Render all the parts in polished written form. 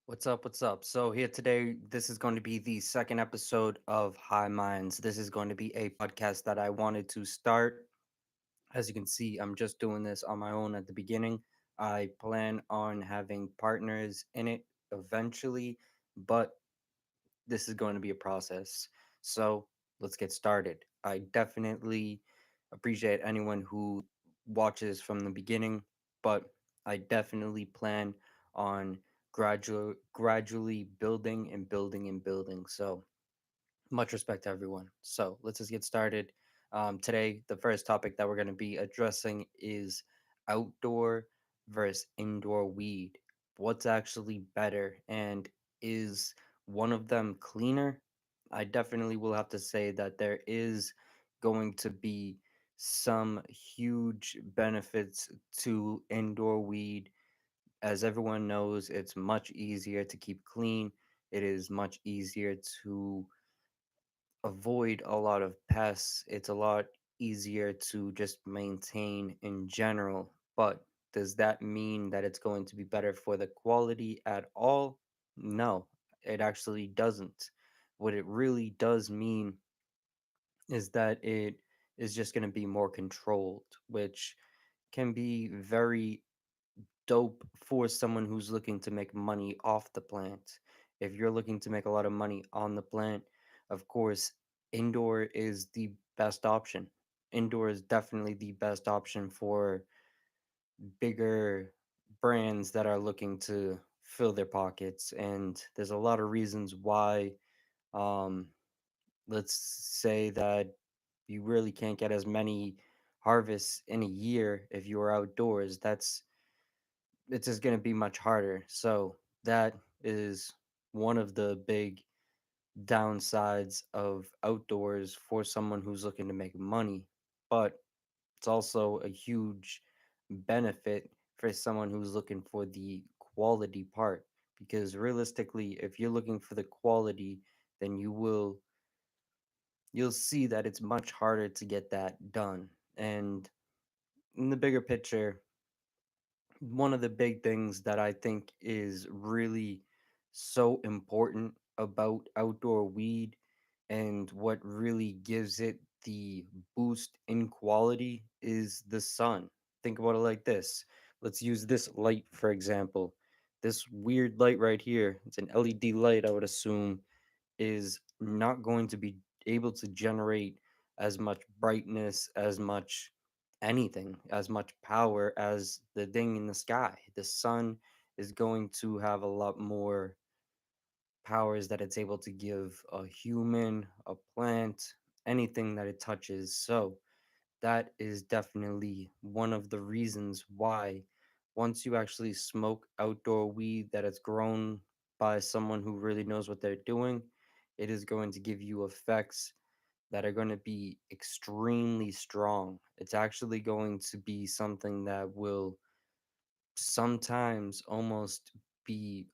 What's up? What's up? So, here today, this is going to be the second episode of High Minds. This is going to be a podcast that I wanted to start. As you can see, I'm just doing this on my own at the beginning. I plan on having partners in it eventually, but this is going to be a process. So, let's get started. I definitely appreciate anyone who watches from the beginning, but I definitely plan on gradually building and building and building. So, much respect to everyone. So, let's just get started. Today, the first topic that we're going to be addressing is outdoor versus indoor weed. What's actually better, and is one of them cleaner? I definitely will have to say that there is going to be some huge benefits to indoor weed. As everyone knows, it's much easier to keep clean. It is much easier to avoid a lot of pests. It's a lot easier to just maintain in general. But does that mean that it's going to be better for the quality at all? No, it actually doesn't. What it really does mean is that it is just going to be more controlled, which can be very dope for someone who's looking to make money off the plant. If you're looking to make a lot of money on the plant, of course, indoor is the best option. Indoor is definitely the best option for bigger brands that are looking to fill their pockets. And there's a lot of reasons why, um, let's say that you really can't get as many harvests in a year if you're outdoors. It's just going to be much harder. So that is one of the big downsides of outdoors for someone who's looking to make money. But it's also a huge benefit for someone who's looking for the quality part. Because realistically, if you're looking for the quality, then you'll see that it's much harder to get that done. And in the bigger picture, one of the big things that I think is really so important about outdoor weed and what really gives it the boost in quality is the sun. Think about it like this. Let's use this light for example. This weird light right here, it's an LED light, I would assume, is not going to be able to generate as much brightness, as much anything, as much power as the thing in the sky. The sun is going to have a lot more powers that it's able to give a human, a plant, anything that it touches. So, that is definitely one of the reasons why once you actually smoke outdoor weed that is grown by someone who really knows what they're doing, it is going to give you effects that are going to be extremely strong. It's actually going to be something that will sometimes almost be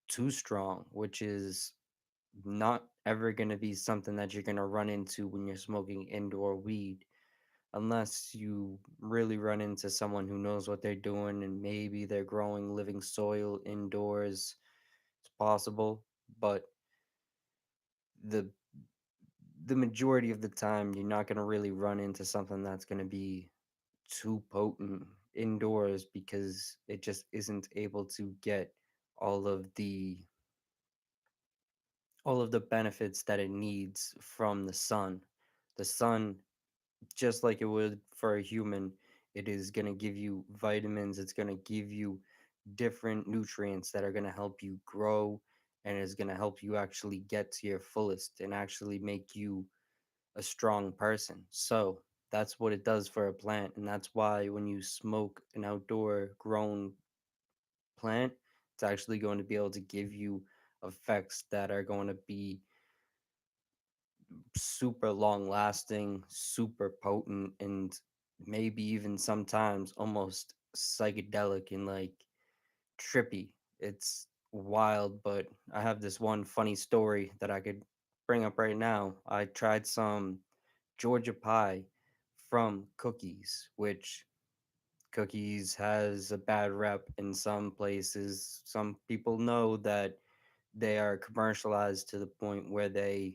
too strong, which is not ever going to be something that you're going to run into when you're smoking indoor weed unless you really run into someone who knows what they're doing and maybe they're growing living soil indoors. It's possible, but the the majority of the time you're not going to really run into something that's going to be too potent indoors because it just isn't able to get all of the all of the benefits that it needs from the sun. The sun, just like it would for a human, it is going to give you vitamins, it's going to give you different nutrients that are going to help you grow and is going to help you actually get to your fullest and actually make you a strong person. So, that's what it does for a plant, and that's why when you smoke an outdoor grown plant, it's actually going to be able to give you effects that are going to be super long lasting, super potent, and maybe even sometimes almost psychedelic and like trippy. It's wild, but I have this one funny story that I could bring up right now. I tried some Georgia pie from Cookies, which cookies has a bad rep in some places. Some people know that they are commercialized to the point where they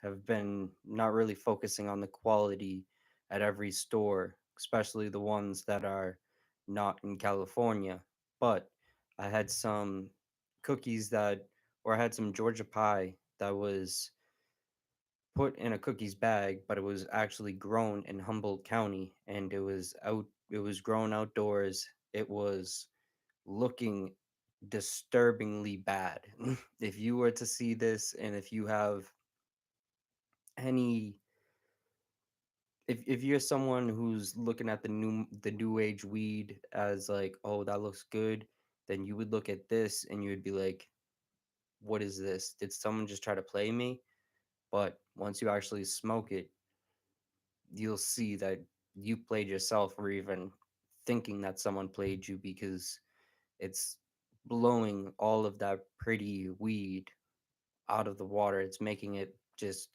have been not really focusing on the quality at every store, especially the ones that are not in California. But I had some cookies that, or I had some Georgia pie that was put in a cookies bag, but it was actually grown in Humboldt County, and it was grown outdoors. It was looking disturbingly bad. If you were to see this, and if you have any, if you're someone who's looking at the new age weed as like, oh, that looks good, then you would look at this and you would be like, what is this? Did someone just try to play me? But once you actually smoke it, you'll see that you played yourself, or even thinking that someone played you, because it's blowing all of that pretty weed out of the water. It's making it just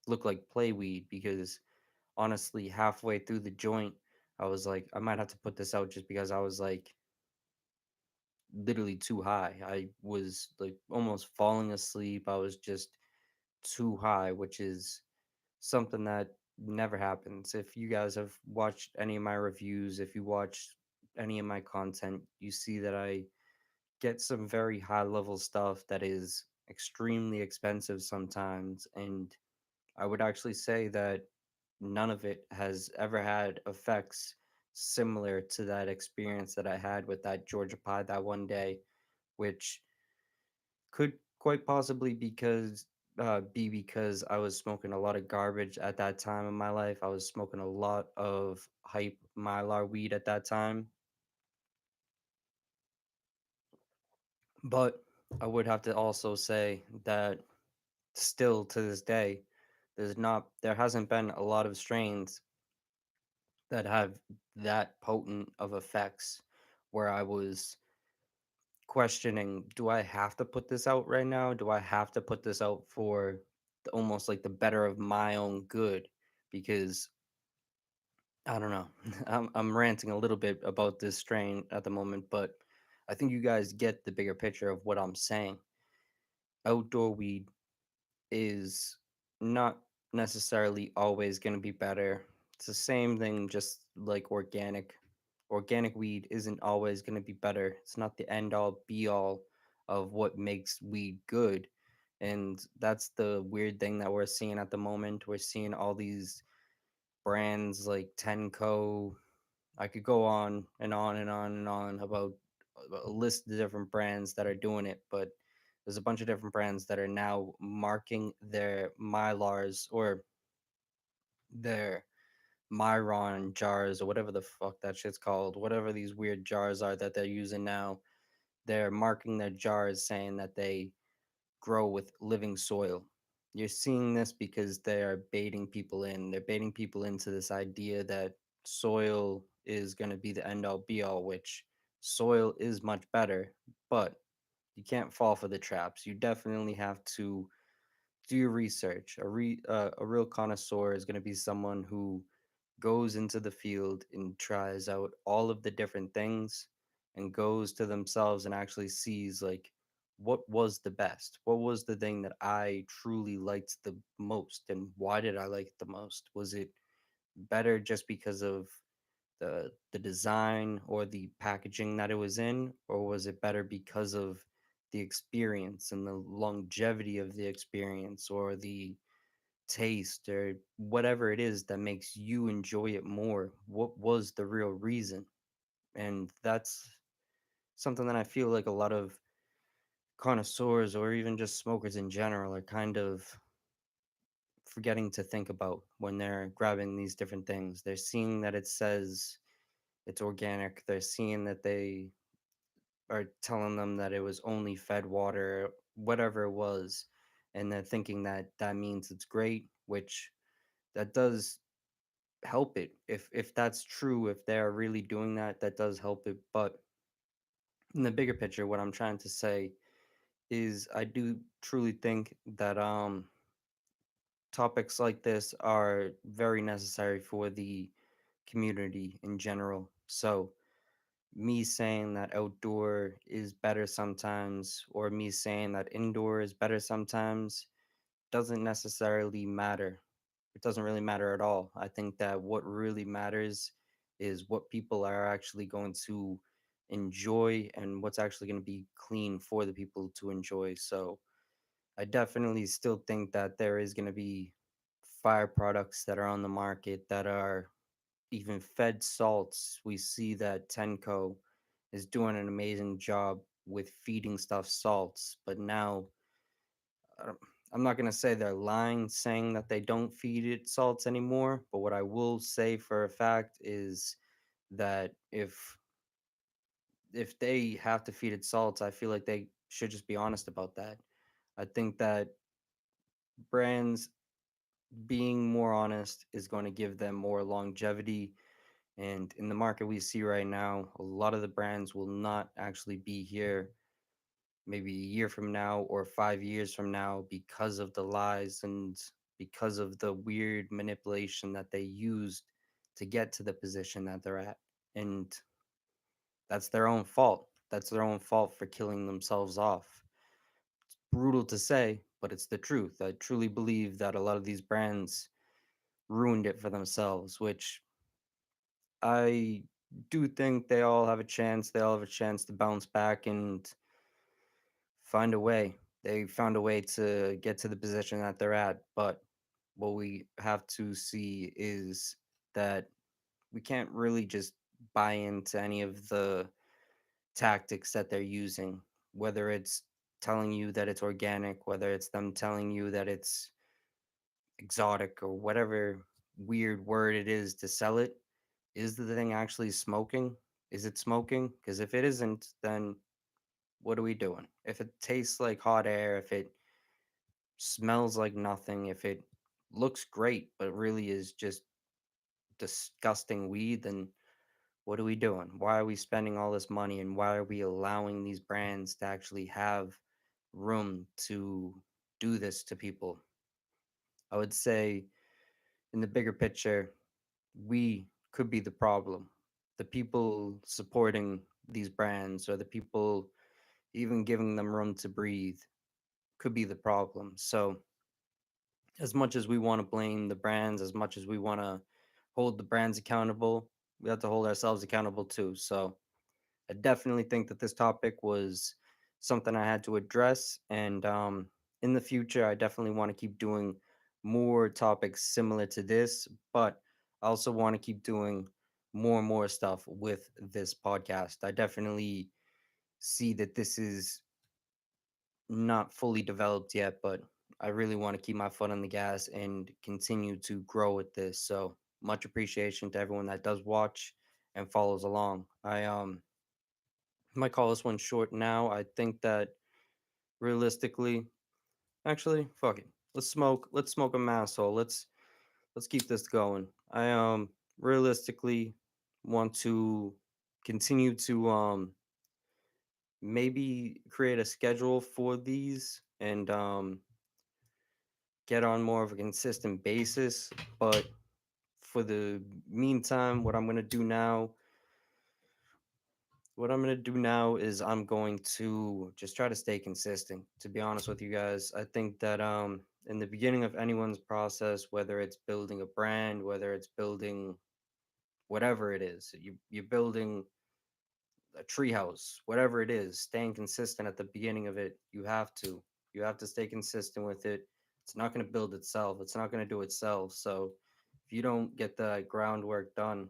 look like play weed, because honestly, halfway through the joint, I was like, I might have to put this out, just because I was like literally too high. I was like almost falling asleep. I was just too high, which is something that never happens. If you guys have watched any of my reviews, if you watch any of my content, you see that I get some very high level stuff that is extremely expensive sometimes. And I would actually say that none of it has ever had effects similar to that experience that I had with that Georgia pie that one day, which could quite possibly be because I was smoking a lot of garbage at that time in my life. I was smoking a lot of hype mylar weed at that time, but I would have to also say that still to this day, there hasn't been a lot of strains that have that potent of effects, where I was questioning, do I have to put this out right now? Do I have to put this out for almost like the better of my own good? Because I don't know. I'm ranting a little bit about this strain at the moment, but I think you guys get the bigger picture of what I'm saying. Outdoor weed is not necessarily always going to be better. It's the same thing, just like organic. Organic weed isn't always going to be better. It's not the end all be all of what makes weed good. And that's the weird thing that we're seeing at the moment. We're seeing all these brands like Tenco. I could go on and on and on and on about a list of different brands that are doing it, but there's a bunch of different brands that are now marking their Mylars, or their Myron jars, or whatever the fuck that shit's called, whatever these weird jars are that they're using now. They're marking their jars saying that they grow with living soil. You're seeing this because they are baiting people in. They're baiting people into this idea that soil is going to be the end all be all, which soil is much better, but you can't fall for the traps. You definitely have to do your research. A real connoisseur is going to be someone who goes into the field and tries out all of the different things, and goes to themselves and actually sees like, what was the best? What was the thing that I truly liked the most, and why did I like it the most? Was it better just because of the design or the packaging that it was in, or was it better because of the experience and the longevity of the experience, or the taste, or whatever it is that makes you enjoy it more? What was the real reason? And that's something that I feel like a lot of connoisseurs, or even just smokers in general, are kind of forgetting to think about when they're grabbing these different things. They're seeing that it says it's organic, they're seeing that they are telling them that it was only fed water, whatever it was, and they're thinking that that means it's great, which that does help it. If that's true, if they're really doing that, that does help it. But in the bigger picture, what I'm trying to say is, I do truly think that topics like this are very necessary for the community in general. So, me saying that outdoor is better sometimes, or me saying that indoor is better sometimes, doesn't necessarily matter. It doesn't really matter at all. I think that what really matters is what people are actually going to enjoy and what's actually going to be clean for the people to enjoy. So I definitely still think that there is going to be fire products that are on the market that are even fed salts. We see that Tenko is doing an amazing job with feeding stuff salts, but now uh, I'm not going to say they're lying saying that they don't feed it salts anymore, but what I will say for a fact is that if they have to feed it salts, I feel like they should just be honest about that. I think that brands being more honest is going to give them more longevity. And in the market we see right now, a lot of the brands will not actually be here maybe a year from now or 5 years from now because of the lies and because of the weird manipulation that they used to get to the position that they're at. And that's their own fault. That's their own fault for killing themselves off. Brutal to say, but it's the truth. I truly believe that a lot of these brands ruined it for themselves, which I do think they all have a chance. They all have a chance to bounce back and find a way. They found a way to get to the position that they're at. But what we have to see is that we can't really just buy into any of the tactics that they're using, whether it's telling you that it's organic, whether it's them telling you that it's exotic or whatever weird word it is to sell it. Is the thing actually smoking? Is it smoking? Because if it isn't, then what are we doing? If it tastes like hot air, if it smells like nothing, if it looks great but really is just disgusting weed, then what are we doing? Why are we spending all this money and why are we allowing these brands to actually have room to do this to people? I would say, in the bigger picture, we could be the problem. The people supporting these brands or the people even giving them room to breathe could be the problem. So, as much as we want to blame the brands, as much as we want to hold the brands accountable, we have to hold ourselves accountable too. So, I definitely think that this topic was something I had to address. And in the future, I definitely want to keep doing more topics similar to this, but I also want to keep doing more and more stuff with this podcast. I definitely see that this is not fully developed yet, but I really want to keep my foot on the gas and continue to grow with this. So much appreciation to everyone that does watch and follows along. I might call this one short now. I think that realistically, actually, fuck it. Let's smoke a mass hole. Let's keep this going. I realistically want to continue to maybe create a schedule for these and get on more of a consistent basis. But for the meantime, what I'm gonna do now is I'm going to just try to stay consistent. To be honest with you guys, I think that in the beginning of anyone's process, whether it's building a brand, whether it's building whatever it is, you're building a treehouse, whatever it is, staying consistent at the beginning of it, you have to stay consistent with it. It's not going to build itself. It's not going to do itself. So if you don't get the groundwork done,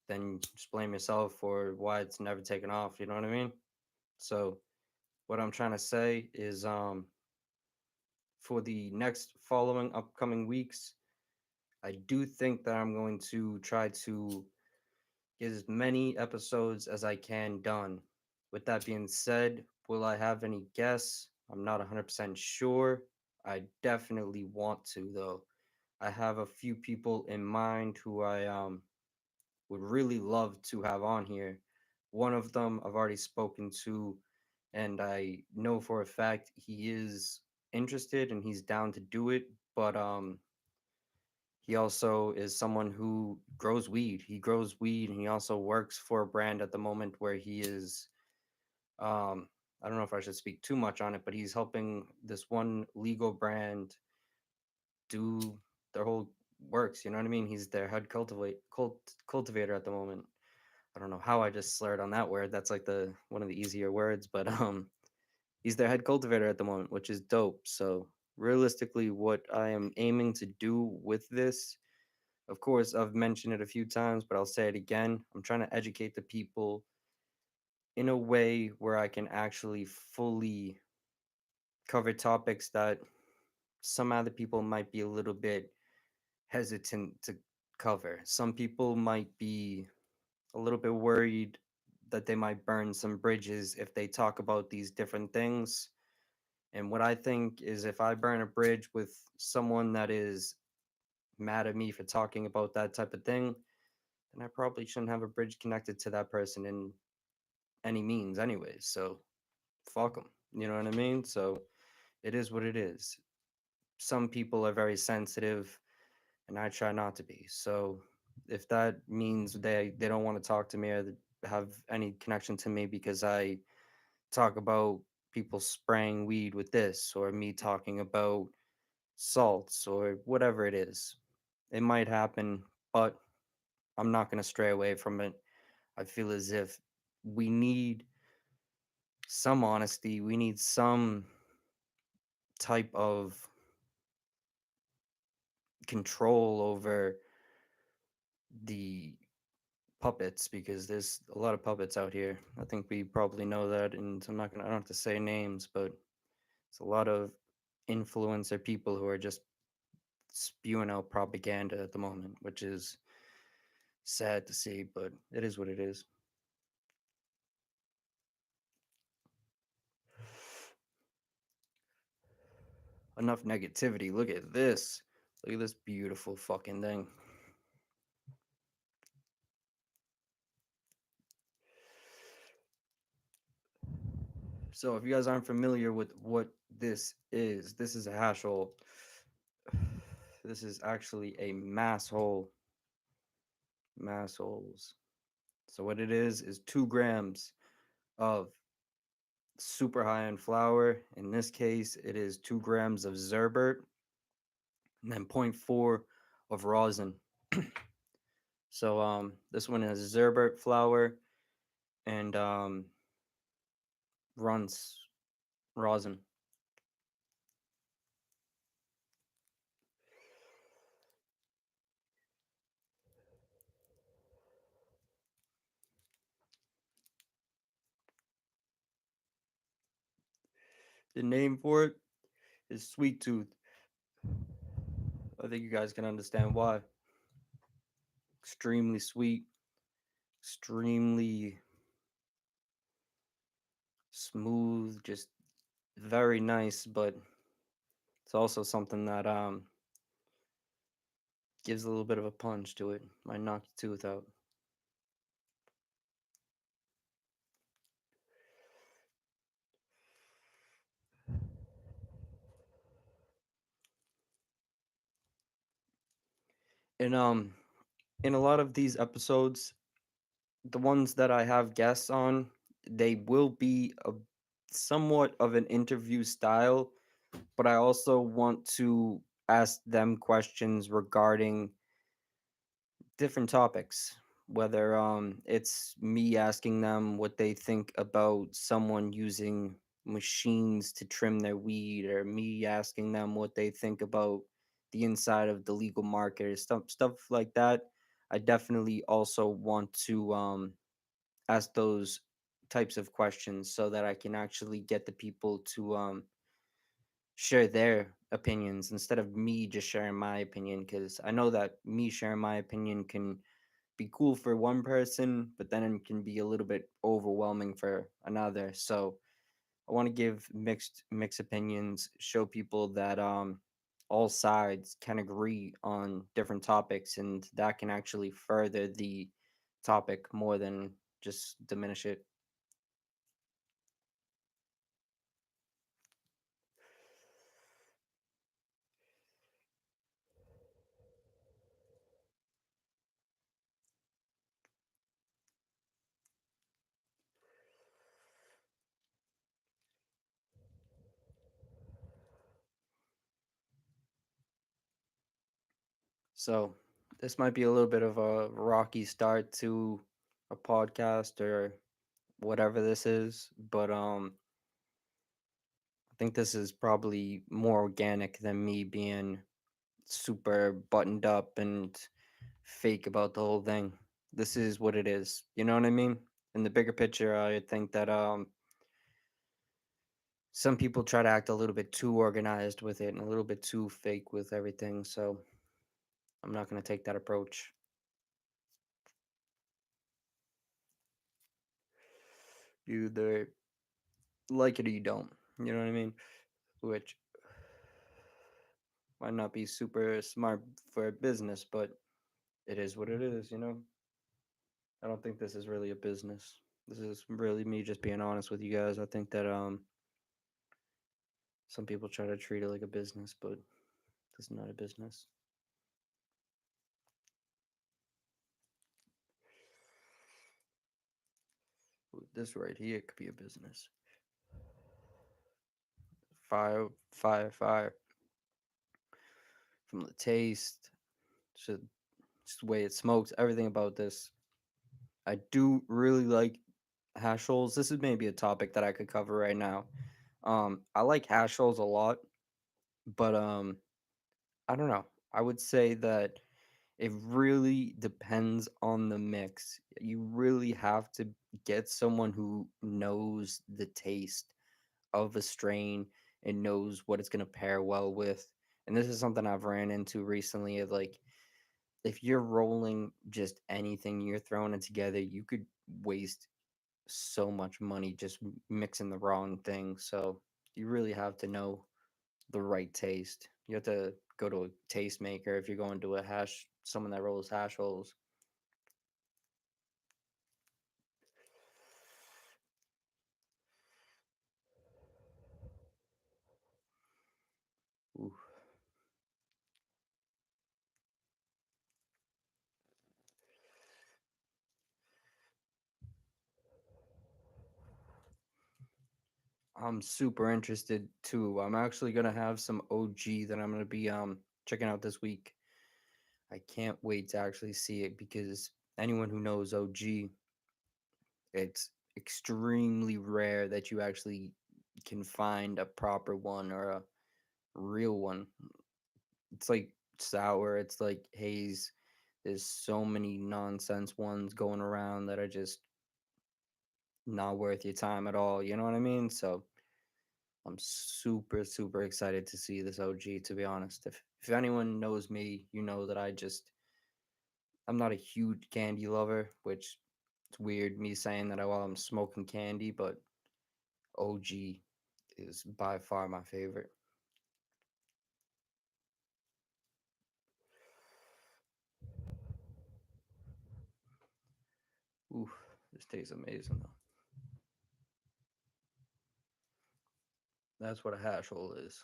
then just blame yourself for why it's never taken off. You know what I mean? So what I'm trying to say is, for the next following upcoming weeks, I do think that I'm going to try to get as many episodes as I can done. With that being said, will I have any guests? I'm not 100% sure. I definitely want to, though. I have a few people in mind who I would really love to have on here. One of them I've already spoken to, and I know for a fact he is interested and he's down to do it. But He also is someone who grows weed. He grows weed and he also works for a brand at the moment where he is um I don't know if I should speak too much on it, but he's helping this one legal brand do their whole works, you know what I mean? He's their head cultivator at the moment. I don't know how I just slurred on that word. That's like the one of the easier words, but he's their head cultivator at the moment, which is dope. So realistically, what I am aiming to do with this, of course, I've mentioned it a few times, but I'll say it again. I'm trying to educate the people in a way where I can actually fully cover topics that some other people might be a little bit hesitant to cover. Some people might be a little bit worried that they might burn some bridges if they talk about these different things. And what I think is if I burn a bridge with someone that is mad at me for talking about that type of thing, then I probably shouldn't have a bridge connected to that person in any means, anyways. So fuck them. You know what I mean? So it is what it is. Some people are very sensitive, and I try not to be. So if that means they don't want to talk to me or have any connection to me because I talk about people spraying weed with this or me talking about salts or whatever it is, it might happen, but I'm not going to stray away from it. I feel as if we need some honesty, we need some type of control over the puppets because there's a lot of puppets out here. I think we probably know that, and I don't have to say names, but it's a lot of influencer people who are just spewing out propaganda at the moment, which is sad to see, but it is what it is. Enough negativity. Look at this. Look at this beautiful fucking thing. So, if you guys aren't familiar with what this is a hash hole. This is actually a mass hole. Mass holes. So, what it is 2 grams of super high end flour. In this case, it is 2 grams of Zerbert and then zero point 0.4 of rosin. So this one is Zerbert flour and runs rosin. The name for it is Sweet Tooth. I think you guys can understand why. Extremely sweet, extremely smooth, just very nice, but it's also something that gives a little bit of a punch to it. Might knock your tooth out. And in a lot of these episodes, the ones that I have guests on, they will be a somewhat of an interview style, but I also want to ask them questions regarding different topics. Whether it's me asking them what they think about someone using machines to trim their weed, or me asking them what they think about the inside of the legal market, or stuff like that. I definitely also want to ask those types of questions so that I can actually get the people to share their opinions instead of me just sharing my opinion, because I know that me sharing my opinion can be cool for one person, but then it can be a little bit overwhelming for another. So I want to give mixed opinions, show people that all sides can agree on different topics, and that can actually further the topic more than just diminish it. So this might be a little bit of a rocky start to a podcast or whatever this is, but I think this is probably more organic than me being super buttoned up and fake about the whole thing. This is what it is. You know what I mean? In the bigger picture, I think that some people try to act a little bit too organized with it and a little bit too fake with everything. So I'm not going to take that approach. You either like it or you don't. You know what I mean? Which might not be super smart for business, but it is what it is, you know? I don't think this is really a business. This is really me just being honest with you guys. I think that some people try to treat it like a business, but this is not a business. Ooh, this right here could be a business. Fire, fire, fire. From the taste to just the way it smokes, everything about this. I do really like hash rolls. This is maybe a topic that I could cover right now. I like hash rolls a lot, but I don't know. I would say that it really depends on the mix. You really have to get someone who knows the taste of a strain and knows what it's going to pair well with. And this is something I've ran into recently of like if you're rolling just anything, you're throwing it together, you could waste so much money just mixing the wrong thing. So you really have to know the right taste. You have to go to a taste maker if you're going to a hash someone that rolls hash rolls. Ooh, I'm super interested too. I'm actually gonna have some OG that I'm gonna be checking out this week. I can't wait to actually see it because anyone who knows OG, it's extremely rare that you actually can find a proper one or a real one. It's like sour, it's like haze. There's so many nonsense ones going around that are just not worth your time at all. You know what I mean? So I'm super, super excited to see this OG, to be honest. If anyone knows me, you know that I'm not a huge candy lover, which it's weird me saying that while I'm smoking candy, but OG is by far my favorite. Ooh, this tastes amazing though. That's what a hash hole is.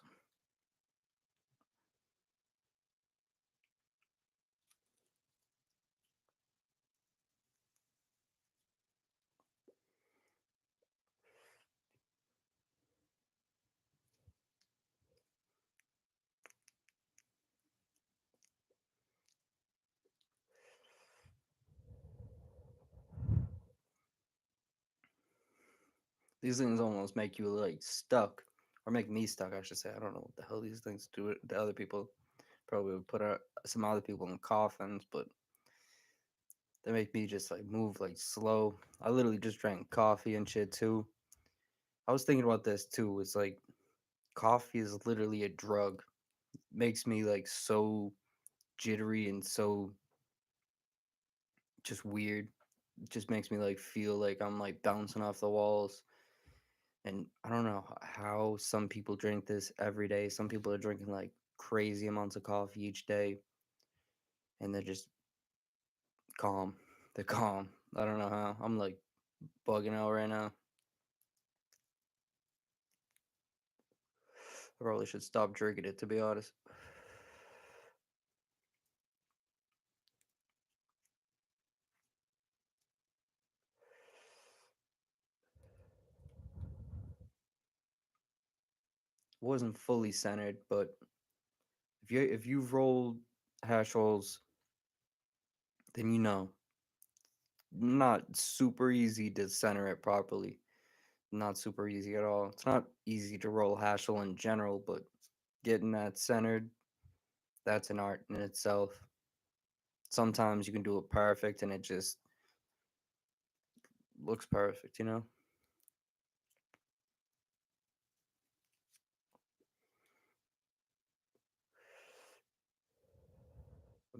These things almost make you like stuck, or make me stuck, I should say. I don't know what the hell these things do to other people. Probably would put some other people in coffins, but they make me just like move like slow. I literally just drank coffee and shit too. I was thinking about this too. It's like coffee is literally a drug. Makes me like so jittery and so just weird. It just makes me like feel like I'm like bouncing off the walls. And I don't know how some people drink this every day. Some people are drinking like crazy amounts of coffee each day and they're just calm. They're calm. I don't know how. I'm like bugging out right now. I probably should stop drinking it to be honest. Wasn't fully centered, but if you've rolled hash holes, then not super easy to center it properly. Not super easy at all. It's not easy to roll hash hole in general, but getting that centered, that's an art in itself. Sometimes you can do it perfect and it just looks perfect. I'm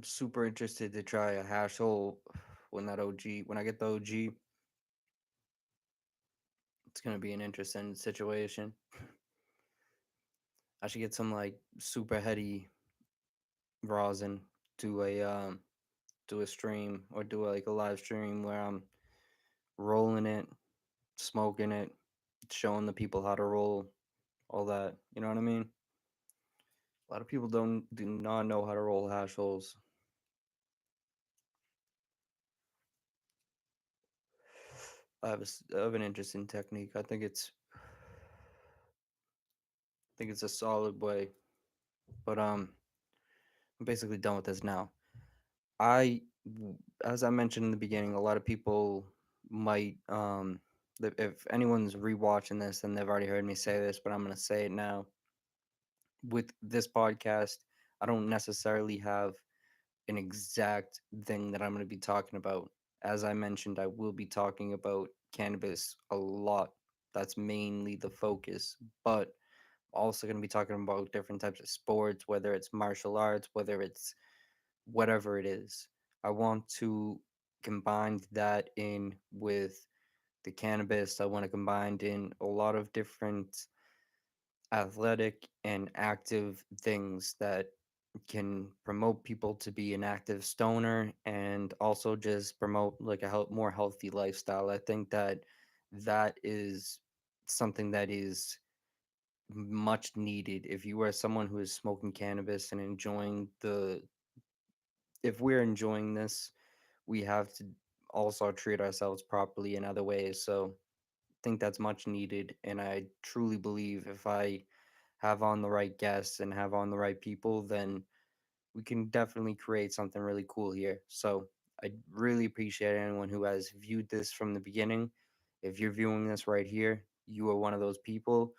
super interested to try a hash hole when I get the OG, it's gonna be an interesting situation. I should get some like super heady rosin, do a stream or do like a live stream where I'm rolling it, smoking it, showing the people how to roll, all that. You know what I mean? A lot of people do not know how to roll hash holes. I have an interesting technique. I think it's a solid way. But I'm basically done with this now. I, as I mentioned in the beginning, a lot of people might, if anyone's rewatching this, then they've already heard me say this, but I'm gonna say it now. With this podcast, I don't necessarily have an exact thing that I'm gonna be talking about. As I mentioned, I will be talking about cannabis a lot. That's mainly the focus, but also going to be talking about different types of sports, whether it's martial arts, whether it's whatever it is. I want to combine that in with the cannabis. I want to combine in a lot of different athletic and active things that can promote people to be an active stoner and also just promote like a more healthy lifestyle. I think that that is something that is much needed. If you are someone who is smoking cannabis and enjoying the if we're enjoying this, we have to also treat ourselves properly in other ways. So I think that's much needed. And I truly believe if I have on the right guests and have on the right people, then we can definitely create something really cool here. So I really appreciate anyone who has viewed this from the beginning. If you're viewing this right here, you are one of those people.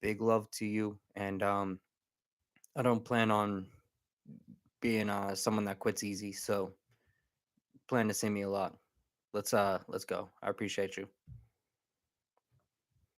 Big love to you. And I don't plan on being someone that quits easy. So plan to see me a lot. Let's go. I appreciate you.